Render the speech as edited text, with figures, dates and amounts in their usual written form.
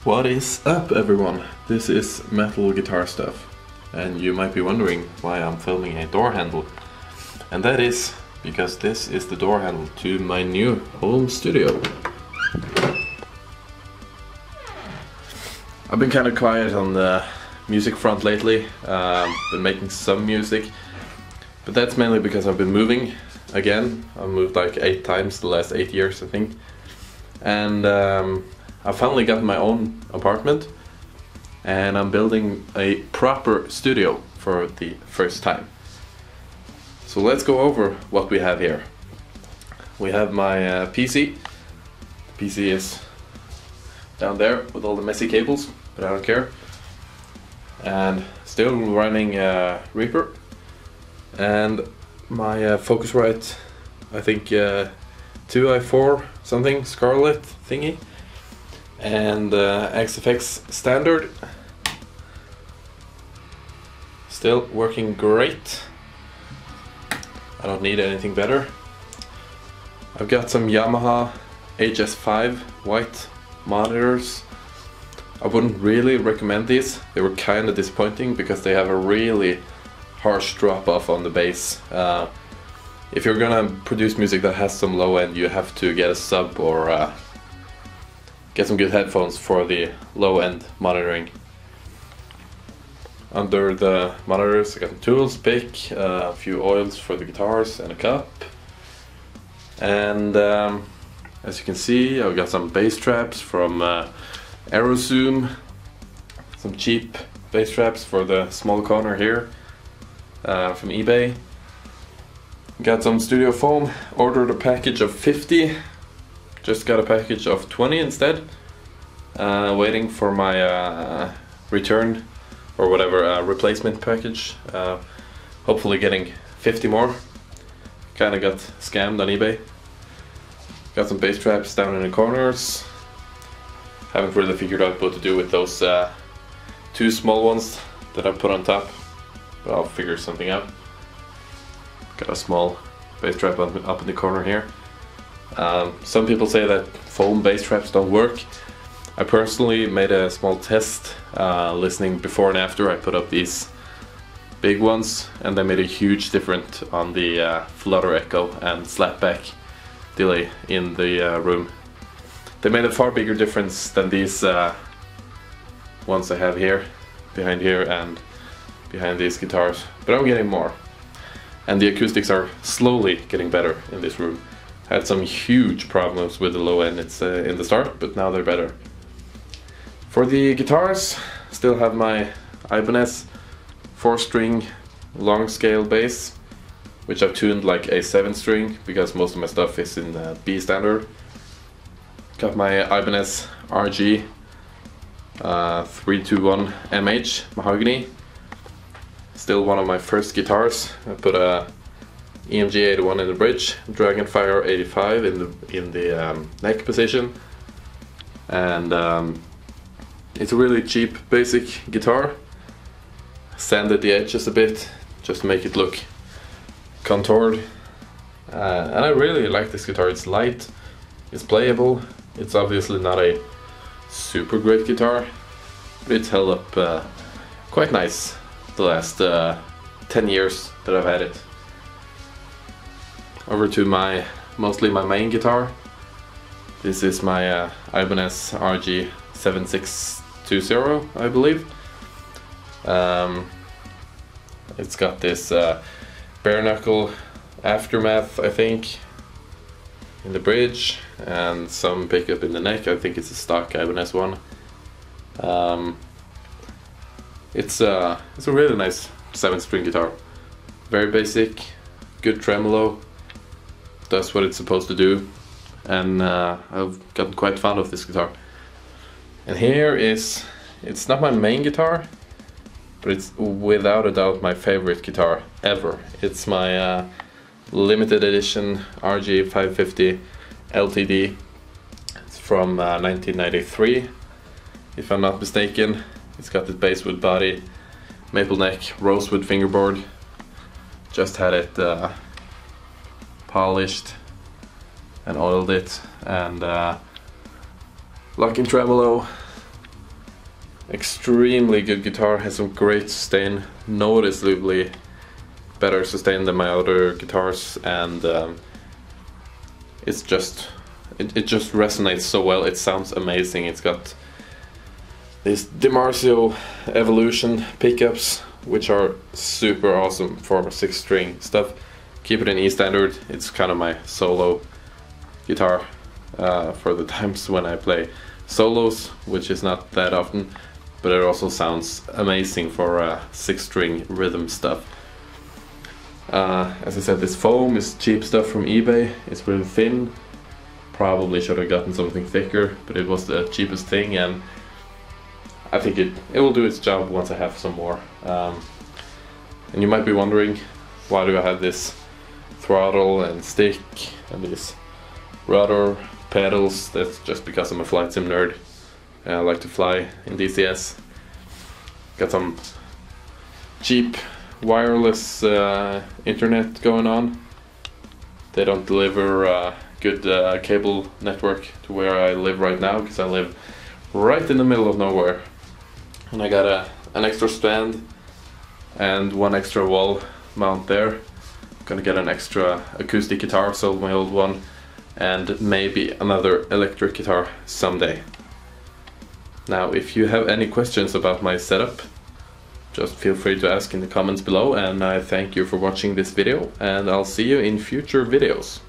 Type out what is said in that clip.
What is up, everyone? This is Metal Guitar Stuff, and you might be wondering why I'm filming a door handle. And that is because this is the door handle to my new home studio. I've been kind of quiet on the music front lately, been making some music, but that's mainly because I've been moving again. I've moved like 8 times the last 8 years, I think, and I finally got my own apartment, and I'm building a proper studio for the first time. So let's go over what we have here. We have my PC. The PC is down there with all the messy cables, but I don't care. And still running Reaper. And my Focusrite, I think 2i4 something, Scarlet thingy. And XFX standard, still working great. I don't need anything better. I've got some Yamaha HS5 white monitors. I wouldn't really recommend these. They were kind of disappointing because they have a really harsh drop off on the bass. If you're gonna produce music that has some low end, you have to get a sub or get some good headphones for the low-end monitoring. Under the monitors I got some tools, pick, a few oils for the guitars and a cup. And as you can see, I've got some bass traps from Aerozoom, some cheap bass traps for the small corner here from eBay. Got some studio foam, ordered a package of 50. Just got a package of 20 instead. Waiting for my return or whatever replacement package. Hopefully getting 50 more. Kinda got scammed on eBay. Got some bass traps down in the corners. Haven't really figured out what to do with those 2 small ones that I put on top, but I'll figure something out. Got a small bass trap up in the corner here. Some people say that foam bass traps don't work. I personally made a small test listening before and after I put up these big ones, and they made a huge difference on the flutter echo and slapback delay in the room. They made a far bigger difference than these ones I have here, behind here and behind these guitars, but I'm getting more. And the acoustics are slowly getting better in this room. Had some huge problems with the low end in the start, but now they're better. For the guitars, still have my Ibanez 4-string long scale bass, which I've tuned like a 7-string because most of my stuff is in B standard. Got my Ibanez RG 321 MH mahogany. Still one of my first guitars. I put a EMG 81 in the bridge, Dragonfire 85 in the neck position, and it's a really cheap basic guitar. Sanded the edges a bit just to make it look contoured, and I really like this guitar. It's light, it's playable. It's obviously not a super great guitar, but it's held up quite nice the last 10 years that I've had it. Over to mostly my main guitar. This is my Ibanez RG 7620, I believe. It's got this bare knuckle aftermath, I think, in the bridge, and some pickup in the neck. I think it's a stock Ibanez one. It's a really nice 7-string guitar. Very basic, good tremolo. Does what it's supposed to do, and I've gotten quite fond of this guitar. And here is, it's not my main guitar, but it's without a doubt my favorite guitar ever. It's my limited edition RG 550 LTD. It's from 1993, if I'm not mistaken. It's got this basswood body, maple neck, rosewood fingerboard. Just had it polished and oiled it, and locking tremolo, extremely good guitar, has some great sustain, noticeably better sustain than my other guitars, and it's just it just resonates so well. It sounds amazing. It's got these DiMarzio Evolution pickups, which are super awesome for 6-string stuff. Keep it in E standard. It's kind of my solo guitar for the times when I play solos, which is not that often, but it also sounds amazing for 6-string rhythm stuff. As I said, this foam is cheap stuff from eBay. It's really thin. Probably should have gotten something thicker, but it was the cheapest thing, and I think it will do its job once I have some more. And you might be wondering, why do I have this throttle and stick and these rudder pedals? That's just because I'm a flight sim nerd. I like to fly in DCS. Got some cheap wireless internet going on. They don't deliver good cable network to where I live right now, because I live right in the middle of nowhere. And I got an extra stand and one extra wall mount there. I'm gonna get an extra acoustic guitar, sold my old one, and maybe another electric guitar someday. Now, if you have any questions about my setup, just feel free to ask in the comments below, and I thank you for watching this video, and I'll see you in future videos.